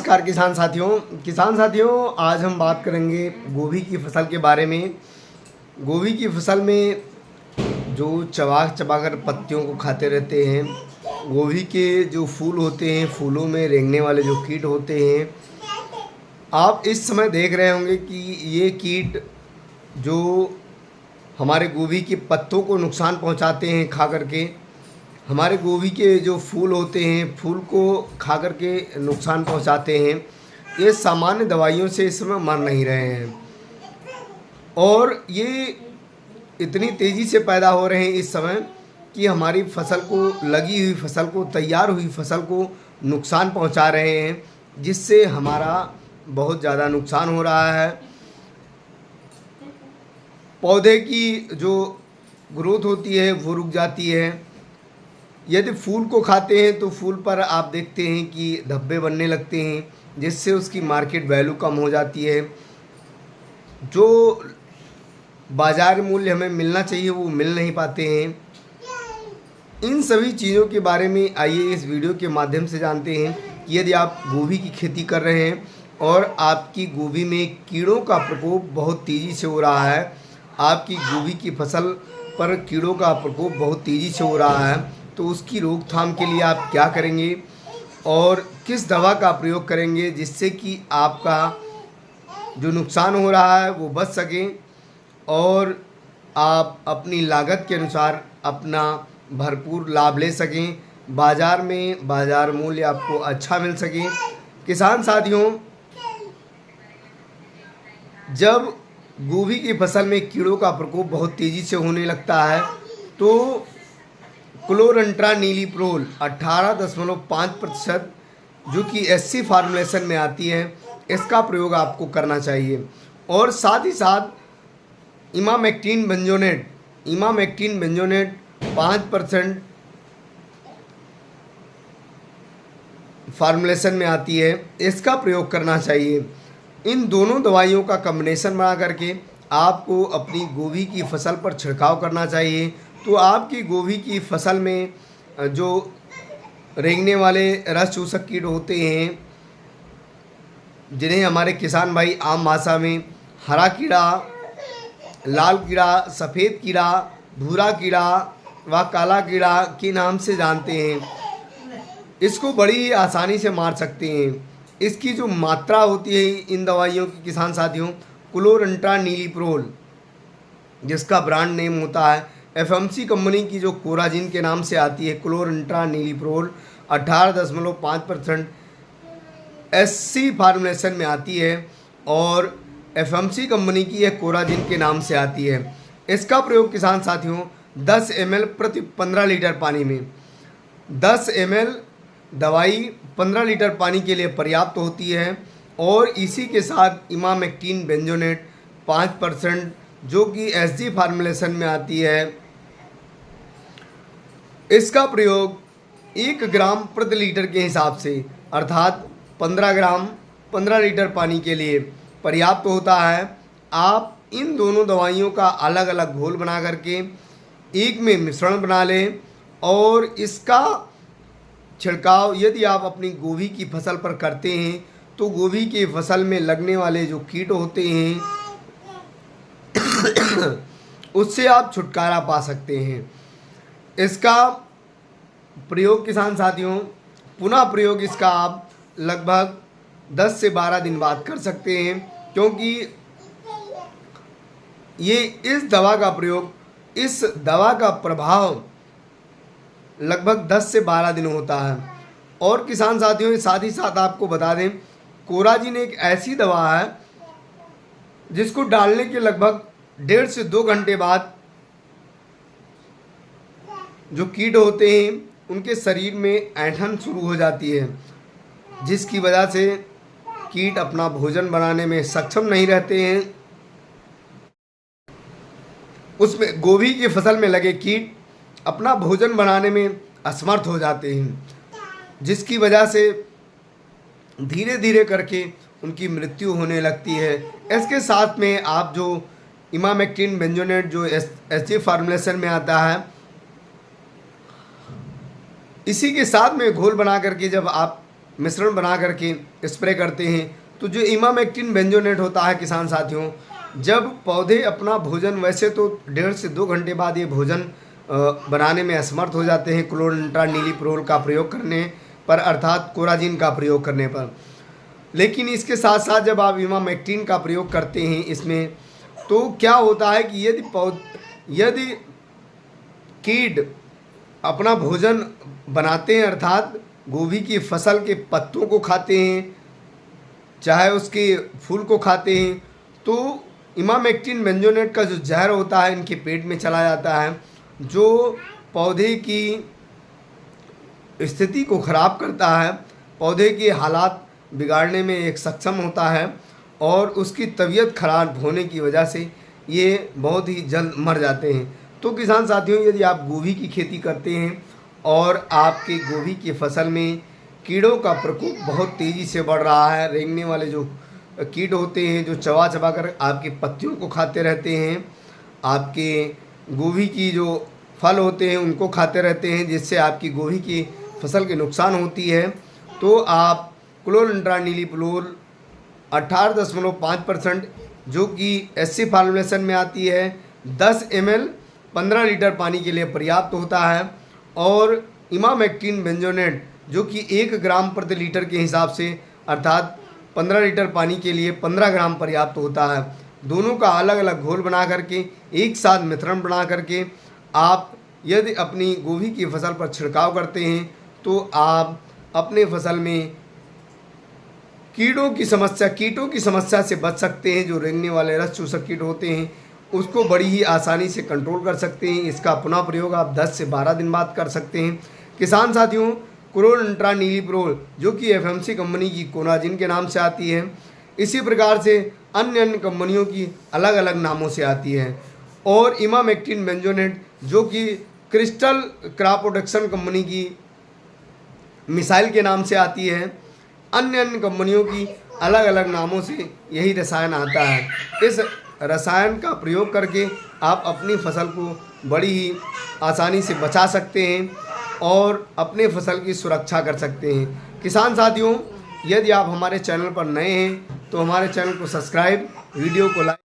नमस्कार किसान साथियों, आज हम बात करेंगे गोभी की फसल के बारे में। गोभी की फसल में जो चबा चबाकर पत्तियों को खाते रहते हैं, गोभी के जो फूल होते हैं, फूलों में रेंगने वाले जो कीट होते हैं, आप इस समय देख रहे होंगे कि ये कीट जो हमारे गोभी के पत्तों को नुकसान पहुंचाते हैं खा करके, हमारे गोभी के जो फूल होते हैं, फूल को खा करके नुकसान पहुंचाते हैं। ये सामान्य दवाइयों से इस समय मर नहीं रहे हैं और ये इतनी तेज़ी से पैदा हो रहे हैं इस समय कि हमारी फसल को, लगी हुई फसल को, तैयार हुई फसल को नुकसान पहुंचा रहे हैं, जिससे हमारा बहुत ज़्यादा नुकसान हो रहा है। पौधे की जो ग्रोथ होती है वो रुक जाती है। यदि फूल को खाते हैं तो फूल पर आप देखते हैं कि धब्बे बनने लगते हैं, जिससे उसकी मार्केट वैल्यू कम हो जाती है। जो बाज़ार मूल्य हमें मिलना चाहिए वो मिल नहीं पाते हैं। इन सभी चीज़ों के बारे में आइए इस वीडियो के माध्यम से जानते हैं कि यदि आप गोभी की खेती कर रहे हैं और आपकी गोभी में कीड़ों का प्रकोप बहुत तेज़ी से हो रहा है, आपकी गोभी की फसल पर कीड़ों का प्रकोप बहुत तेज़ी से हो रहा है, तो उसकी रोकथाम के लिए आप क्या करेंगे और किस दवा का प्रयोग करेंगे जिससे कि आपका जो नुकसान हो रहा है वो बच सके और आप अपनी लागत के अनुसार अपना भरपूर लाभ ले सकें, बाज़ार में बाज़ार मूल्य आपको अच्छा मिल सके। किसान साथियों, जब गोभी की फसल में कीड़ों का प्रकोप बहुत तेज़ी से होने लगता है तो क्लोरंट्रानीलीप्रोल 18.5% जो कि एससी फार्मूलेशन में आती है, इसका प्रयोग आपको करना चाहिए। और साथ ही साथ इमामेक्टिन बेंजोनेट 5% फार्मूलेशन में आती है, इसका प्रयोग करना चाहिए। इन दोनों दवाइयों का कॉम्बिनेशन बना करके आपको अपनी गोभी की फसल पर छिड़काव करना चाहिए। तो आपकी गोभी की फसल में जो रेंगने वाले रस चूसक कीट होते हैं, जिन्हें हमारे किसान भाई आम भाषा में हरा कीड़ा, लाल कीड़ा, सफ़ेद कीड़ा, भूरा कीड़ा व काला कीड़ा के नाम से जानते हैं, इसको बड़ी आसानी से मार सकते हैं। इसकी जो मात्रा होती है इन दवाइयों की, किसान साथियों, क्लोरंट्रानीलीप्रोल जिसका ब्रांड नेम होता है, एफएमसी कंपनी की जो कोराजिन के नाम से आती है, क्लोरंट्रानीलीप्रोल 18.5% एससी फार्मूलेशन में आती है और एफएमसी कंपनी की यह कोराजिन के नाम से आती है। इसका प्रयोग किसान साथियों 10 ml प्रति 15 लीटर पानी में, 10 ml दवाई 15 लीटर पानी के लिए पर्याप्त होती है। और इसी के साथ इमामेक्टिन बेंजोनेट 5% जो कि एसजी फार्मूलेशन में आती है, इसका प्रयोग 1 ग्राम प्रति लीटर के हिसाब से, अर्थात 15 ग्राम 15 लीटर पानी के लिए पर्याप्त होता है। आप इन दोनों दवाइयों का अलग अलग घोल बना करके एक में मिश्रण बना लें और इसका छिड़काव यदि आप अपनी गोभी की फसल पर करते हैं तो गोभी की फसल में लगने वाले जो कीट होते हैं उससे आप छुटकारा पा सकते हैं। इसका प्रयोग किसान साथियों, पुनः प्रयोग इसका आप लगभग 10 से 12 दिन बाद कर सकते हैं, क्योंकि ये इस दवा का प्रभाव लगभग 10 से 12 दिन होता है। और किसान साथियों, साथ ही साथ आपको बता दें, कोराजिन एक ऐसी दवा है जिसको डालने के लगभग 1.5 से 2 घंटे बाद जो कीट होते हैं उनके शरीर में ऐंठन शुरू हो जाती है, जिसकी वजह से कीट अपना भोजन बनाने में सक्षम नहीं रहते हैं। उसमें गोभी की फसल में लगे कीट अपना भोजन बनाने में असमर्थ हो जाते हैं, जिसकी वजह से धीरे धीरे करके उनकी मृत्यु होने लगती है। इसके साथ में आप जो इमामेक्टिन बेंजोनेट जो एसजी फार्मूलेशन में आता है, इसी के साथ में घोल बना करके जब आप मिश्रण बना करके स्प्रे करते हैं। तो जो इमामेक्टिन बेंजोनेट होता है किसान साथियों, जब पौधे अपना भोजन, वैसे तो 1.5 से 2 घंटे बाद ये भोजन बनाने में असमर्थ हो जाते हैं क्लोरल्ट्रानीलिप्रोल का प्रयोग करने पर, अर्थात कोराजिन का प्रयोग करने पर। लेकिन इसके साथ साथ जब आप इमामेक्टिन का प्रयोग करते हैं इसमें, तो क्या होता है कि यदि कीट अपना भोजन बनाते हैं, अर्थात गोभी की फसल के पत्तों को खाते हैं, चाहे उसके फूल को खाते हैं, तो इमामेक्टिन बेंजोनेट का जो जहर होता है इनके पेट में चला जाता है, जो पौधे की स्थिति को ख़राब करता है, पौधे के हालात बिगाड़ने में एक सक्षम होता है, और उसकी तबीयत खराब होने की वजह से ये बहुत ही जल्द मर जाते हैं। तो किसान साथियों, यदि आप गोभी की खेती करते हैं और आपके गोभी की फसल में कीड़ों का प्रकोप बहुत तेज़ी से बढ़ रहा है, रेंगने वाले जो कीट होते हैं जो चबा चबा कर आपकी पत्तियों को खाते रहते हैं, आपके गोभी की जो फल होते हैं उनको खाते रहते हैं, जिससे आपकी गोभी की फसल की नुकसान होती है, तो आप क्लोरल्ट्रानीलिप्रोल 18.5% जो कि SC फार्मूलेशन में आती है 10 ml 15 लीटर पानी के लिए पर्याप्त होता है, और इमामेक्टिन बेंजोनेट जो कि 1 ग्राम प्रति लीटर के हिसाब से, अर्थात 15 लीटर पानी के लिए 15 ग्राम पर्याप्त होता है। दोनों का अलग अलग घोल बना करके, एक साथ मिश्रण बना करके आप यदि अपनी गोभी की फसल पर छिड़काव करते हैं, तो आप अपने फसल में कीटों की समस्या से बच सकते हैं। जो रेंगने वाले रस चूसक कीट होते हैं उसको बड़ी ही आसानी से कंट्रोल कर सकते हैं। इसका पुनः प्रयोग आप 10 से 12 दिन बाद कर सकते हैं। किसान साथियों, क्लोरल्ट्रानीलिप्रोल जो कि FMC कंपनी की कोराजिन के नाम से आती है, इसी प्रकार से अन्य कंपनियों की अलग अलग नामों से आती है, और इमामेक्टिन बेंजोनेट जो कि क्रिस्टल क्रॉप प्रोटेक्शन कंपनी की मिसाइल के नाम से आती है। अन्य कंपनियों की अलग अलग नामों से यही रसायन आता है। इस रसायन का प्रयोग करके आप अपनी फसल को बड़ी ही आसानी से बचा सकते हैं और अपने फसल की सुरक्षा कर सकते हैं। किसान साथियों, यदि आप हमारे चैनल पर नए हैं तो हमारे चैनल को सब्सक्राइब, वीडियो को लाइक